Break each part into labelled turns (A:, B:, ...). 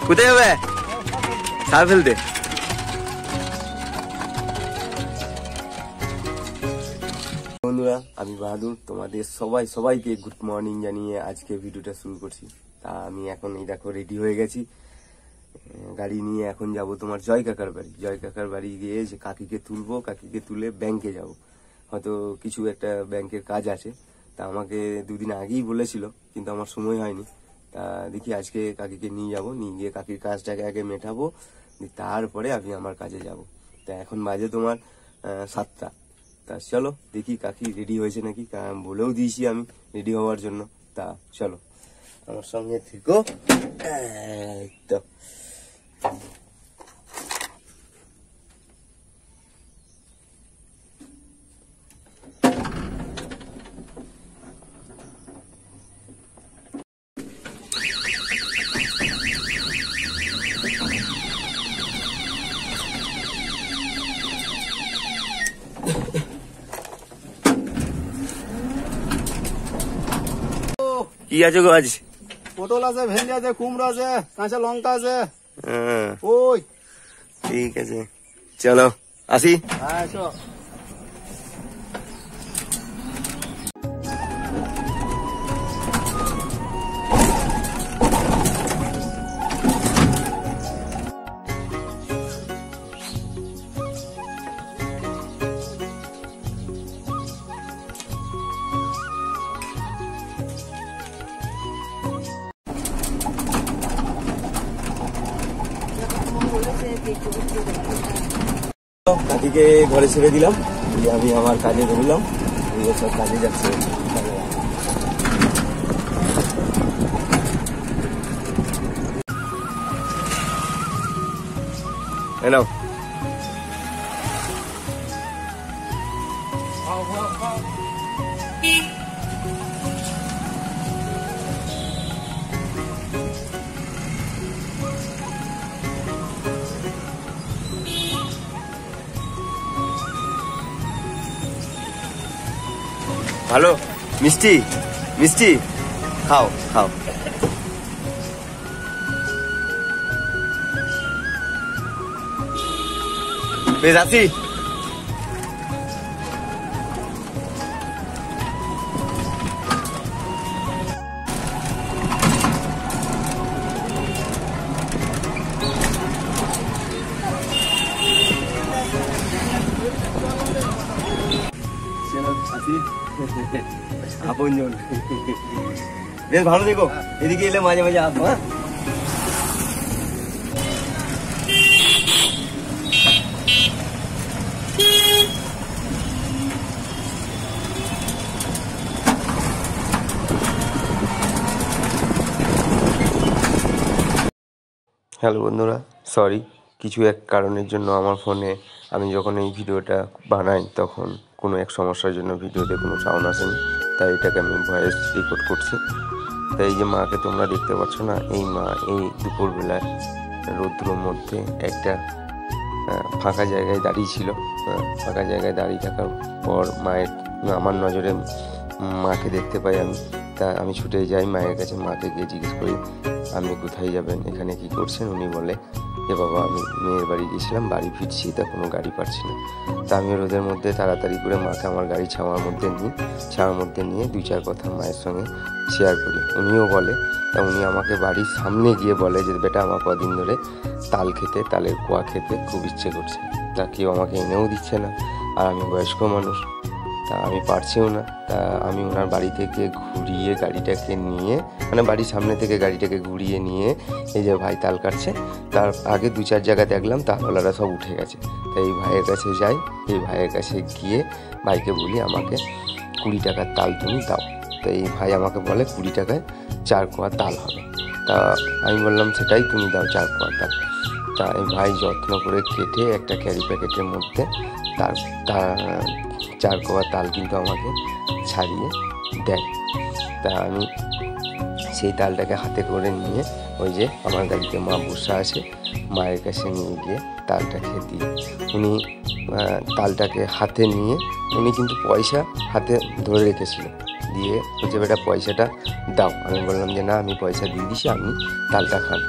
A: কোথায় যাবে? সার ফেলতে। বন্ধুরা, আমি বাহাদুর তোমাদের সবাইকে গুড মর্নিং জানিয়ে আজকে ভিডিওটা শুরু করছি। তা আমি এখন এই দেখো রেডি হয়ে গেছি, গাড়ি নিয়ে এখন যাব তোমার জয় কাকার বাড়ি গিয়ে যে কাকিকে তুলবো, কাকিকে তুলে ব্যাংকে যাব। হয়তো কিছু একটা ব্যাংকের কাজ আছে, তা আমাকে দুদিন আগেই বলেছিল, কিন্তু আমার সময় হয়নি। তা দেখি আজকে কাকিকে নিয়ে যাব, নিয়ে গিয়ে কাকির কাজটাকে আগে মেটাবো, তারপরে আমি আমার কাজে যাব। তা এখন বাজে তোমার 7টা। তা চলো দেখি কাকি রেডি হয়েছে নাকি, বলেও দিয়েছি আমি রেডি হওয়ার জন্য। তা চলো আমার সঙ্গে থেকো। তো কি আছে গো আজ?
B: পটল আছে, ভেন্ডি আছে, কুমড়ো আছে, কাঁচা লঙ্কা আছে। ওই
A: ঠিক আছে, চলো আসি।
B: হ্যাঁ চল।
A: কাকিকে ঘরে ছেড়ে দিলাম, আমি আমার কাজে ধরলাম, সব কাজে যাচ্ছে। হ্যালো, ভালো মিষ্টি মিষ্টি খাও খাও। বেশ আসি। আপনজন, বেশ ভালো দেখো, এদিকে এলে মাঝে মাঝে আসবো। হ্যাঁ হ্যালো বন্ধুরা, সরি, কিছু এক কারণের জন্য আমার ফোনে আমি যখন এই ভিডিওটা বানাই তখন কোনো এক সমস্যার জন্য ভিডিওতে কোনো সাউন্ড আসেনি, তাই এটাকে আমি ভয়েস রেকর্ড করছি। তাই এই যে মাকে তোমরা দেখতে পাচ্ছ না, এই মা এই দুপুরবেলায় রৌদ্রের মধ্যে একটা ফাঁকা জায়গায় দাঁড়িয়ে ছিল। ফাঁকা জায়গায় দাঁড়িয়ে থাকার পর আমার নজরে মাকে দেখতে পাই আমি। তা আমি ছুটে যাই মায়ের কাছে, মাকে গিয়ে জিজ্ঞেস করি আপনি কোথায় যাবেন, এখানে কি করছেন? উনি বলে যে বাবা আমি মেয়ের বাড়ি গিয়েছিলাম, বাড়ি ফিরছি, তা কোনো গাড়ি পাচ্ছি না। তা আমি রোদের মধ্যে তাড়াতাড়ি করে মাকে আমার গাড়ি ছাওয়ার মধ্যে নিয়ে 2-4 কথা মায়ের সঙ্গে শেয়ার করি। উনিও বলে, তা উনি আমাকে বাড়ির সামনে গিয়ে বলে যে বেটা আমার কদিন ধরে তালের কোয়া খেতে খুব ইচ্ছে করছে, তা কেউ আমাকে এনেও দিচ্ছে না, আর আমি বয়স্ক মানুষ, তা আমি পারছিও না। তা আমি ওনার বাড়ি থেকে ঘুরিয়ে গাড়িটাকে নিয়ে, মানে বাড়ির সামনে থেকে গাড়িটাকে ঘুরিয়ে নিয়ে এই যে ভাই তাল কাটছে, তার আগে 2-4 জায়গা দেখলাম তালওয়ালারা সব উঠে গেছে। তাই এই ভাইয়ের কাছে যাই, এই ভাইয়ের কাছে গিয়ে ভাইকে বলি আমাকে 20 টাকার তাল তুমি দাও। তো এই ভাই আমাকে বলে 20 টাকায় 4 কোয়া তাল হবে। তা আমি বললাম সেটাই তুমি দাও 4 কোয়া তাল। তা এই ভাই যত্ন করে কেটে একটা ক্যারি প্যাকেটের মধ্যে তার 4 কোয়া তাল কিন্তু আমাকে ছাড়িয়ে দেয়। তা আমি সেই তালটাকে হাতে করে নিয়ে ওই যে আমার গাড়িতে মা বসে আছে, মায়ের কাছে নিয়ে গিয়ে তালটা খেয়ে দিই। উনি তালটাকে হাতে নিয়ে, উনি কিন্তু পয়সা হাতে ধরে রেখেছিল, দিয়ে বলছে বেটা পয়সাটা দাও। আমি বললাম যে না আমি পয়সা দিয়ে দিছি, আপনি তালটা খান।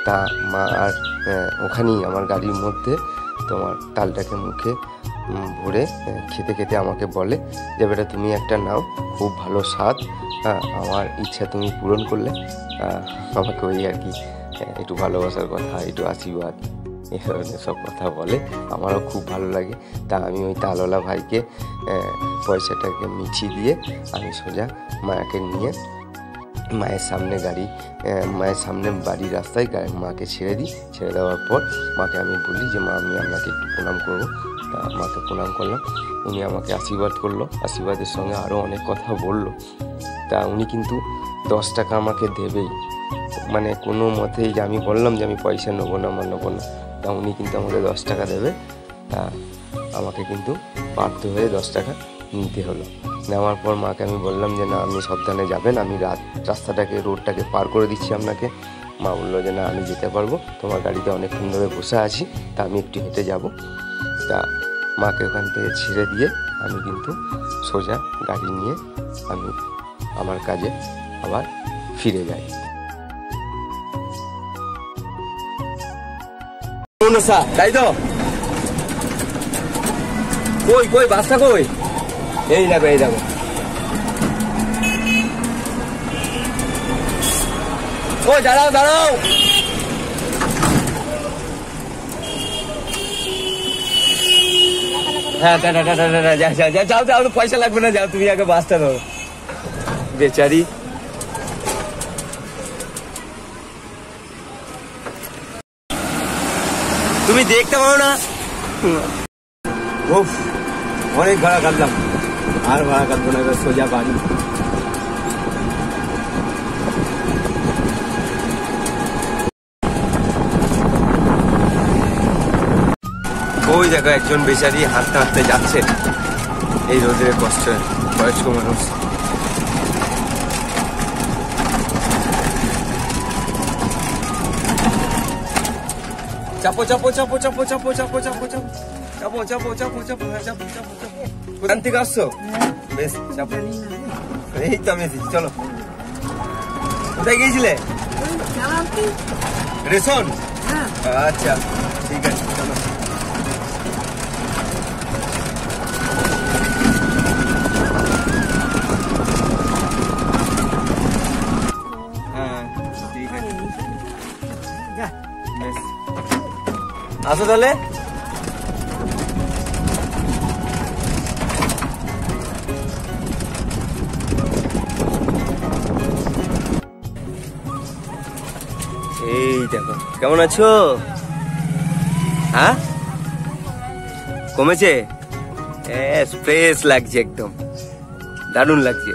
A: তা মা আর ওখানেই আমার গাড়ির মধ্যে তোমার তালটাকে মুখে ভরে খেতে খেতে আমাকে বলে যে বেটা তুমি একটা নাও, খুব ভালো স্বাদ, আমার ইচ্ছা তুমি পূরণ করলে। আমাকে ওই আর কি একটু ভালোবাসার কথা, একটু আশীর্বাদ, এই ধরনের সব কথা বলে। আমারও খুব ভালো লাগে। তা আমি ওই তালওয়ালা ভাইকে পয়সাটাকে মিছিয়ে দিয়ে আমি সোজা মায়াকে নিয়ে মায়ের সামনে মায়ের সামনে বাড়ির রাস্তায় মাকে ছেড়ে দিই। ছেড়ে দেওয়ার পর মাকে আমি বলি যে মা আমি আপনাকে একটু প্রণাম করবো। তা মাকে প্রণাম করলাম, উনি আমাকে আশীর্বাদ করলো, আশীর্বাদের সঙ্গে আরও অনেক কথা বললো। তা উনি কিন্তু 10 টাকা আমাকে দেবেই, মানে কোনো মতেই, যে আমি বললাম যে আমি পয়সা নেবো না, তা উনি কিন্তু আমাকে 10 টাকা দেবে। তা আমাকে কিন্তু বাধ্য হয়ে 10 টাকা নিতে হলো। নেওয়ার পর মাকে আমি বললাম যে না আপনি সাবধানে যাবেন, আমি রোডটাকে পার করে দিচ্ছি আপনাকে। মা বললো যে না আমি যেতে পারবো, তোমার গাড়িতে অনেকক্ষণ ধরে বসে আছি, তা আমি একটু হেঁটে যাব। তা মাকে ওখান থেকে ছেড়ে দিয়ে আমি কিন্তু সোজা গাড়ি নিয়ে আমি আমার কাজে আবার ফিরে যাই। তাই তো কই বাসটা কই? এই দেখো ও দাঁড়াও হ্যাঁ যাও পয়সা লাগবে না, যাও তুমি আগে বাসটা ধরো। বেচারি তুমি দেখতে পারো না, অনেক ভাড়া কাটলাম, আর ভাড়া কাটবো না, এবার সোজা বাড়ি। ওই দেখো একজন বেচারি হাঁটতে হাঁটতে যাচ্ছে এই রোদের কষ্টে, বয়স্ক মানুষ। চাপো কোথান থেকে আসছো? বেশ চাপো, এই তো আমি এসেছি, চলো। কোথায় গিয়েছিলে? রেশন? আচ্ছা ঠিক আছে চলো। হ্যাঁ ঠিক আছে, বেশ আসো তাহলে। এই দেখো কেমন আছো? হ্যাঁ কমেছে, ফ্রেশ লাগছে, একদম দারুণ লাগছে।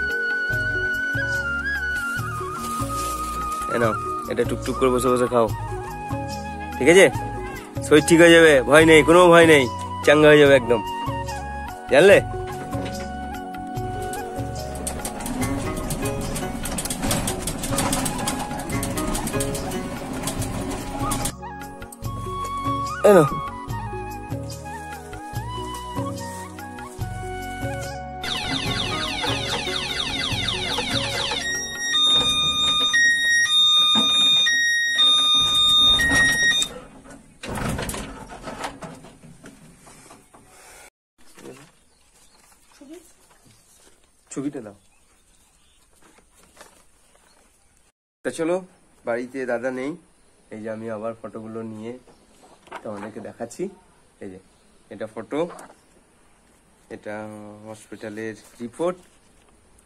A: নাও এটা টুকটুক করে বসে বসে খাও, ঠিক আছে? শরীর ঠিক হয়ে যাবে, ভয় নেই, কোনো ভয় নেই, চাঙ্গা হয়ে যাবে একদম, জানলে? ছবিটা দাও। তা চলো, বাড়িতে দাদা নেই, এই যে আমি আবার ফটোগুলো নিয়ে তোমাদেরকে দেখাচ্ছি। এই যে এটা ফটো, এটা হসপিটালের রিপোর্ট,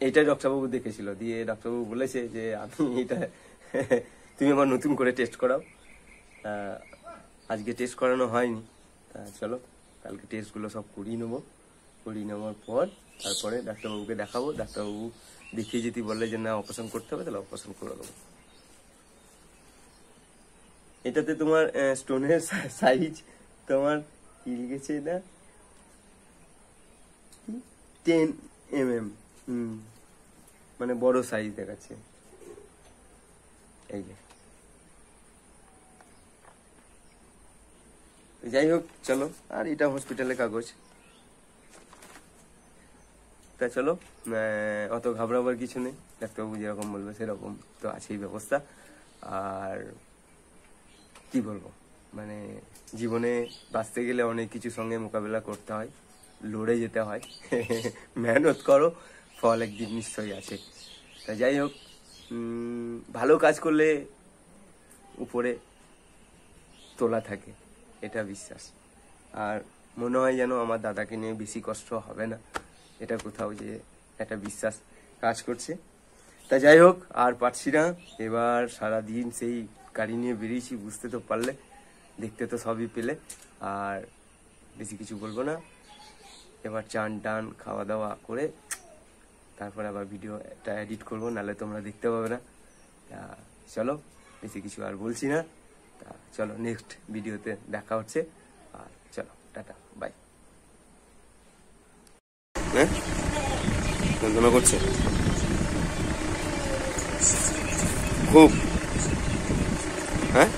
A: এইটা ডাক্তারবাবু দেখেছিল, দিয়ে ডাক্তারবাবু বলেছে যে আমি এটা তুমি আমার নতুন করে টেস্ট করাও। আজকে টেস্ট করানো হয়নি, তা চলো কালকে টেস্টগুলো সব করিয়ে নেওয়ার পর তারপরে ডাক্তারবাবুকে দেখাবো। ডাক্তারবাবু দেখিয়ে যদি বলে যে না অপারেশন করতে হবে, তাহলে অপারেশন করে দেবো। এটাতে তোমার স্টোনের সাইজ তোমার কি লিখেছে, এটা 10 mm, মানে বড় সাইজ দেখাচ্ছে। এই যে যাই হোক চলো, আর এটা হসপিটালের কাগজ। তা চলো, অত ঘাবড়াবার কিছু নেই, ডাক্তারবাবু যেরকম বলবে সেরকম তো আছেই ব্যবস্থা। আর কি বলবো, মানে জীবনে বাঁচতে গেলে অনেক কিছুর সঙ্গে মোকাবেলা করতে হয়, লড়ে যেতে হয়। মেহনত করো, ফল একদিন নিশ্চয়ই আছে। তা যাই হোক, ভালো কাজ করলে উপরে তোলা থাকে, এটা বিশ্বাস। আর মনে হয় যেন আমার দাদাকে নিয়ে বেশি কষ্ট হবে না, এটা কোথাও যে একটা বিশ্বাস কাজ করছে। তা যাই হোক, আর পারছি না, এবার সারাদিন সেই গাড়ি নিয়ে বেরিয়েছি, বুঝতে তো পারলে, দেখতে তো সবই পেলে। আর বেশি কিছু বলবো না, এবার চান টান খাওয়া দাওয়া করে তারপরে আবার ভিডিওটা এডিট করবো, নাহলে তোমরা দেখতে পাবে না। তা চলো, বেশি কিছু আর বলছি না। তা চলো, নেক্সট ভিডিওতে দেখা হচ্ছে। আর চলো, টাটা, বাই। হ্যাঁ, যন্ত্রণা করছে খুব? হ্যাঁ।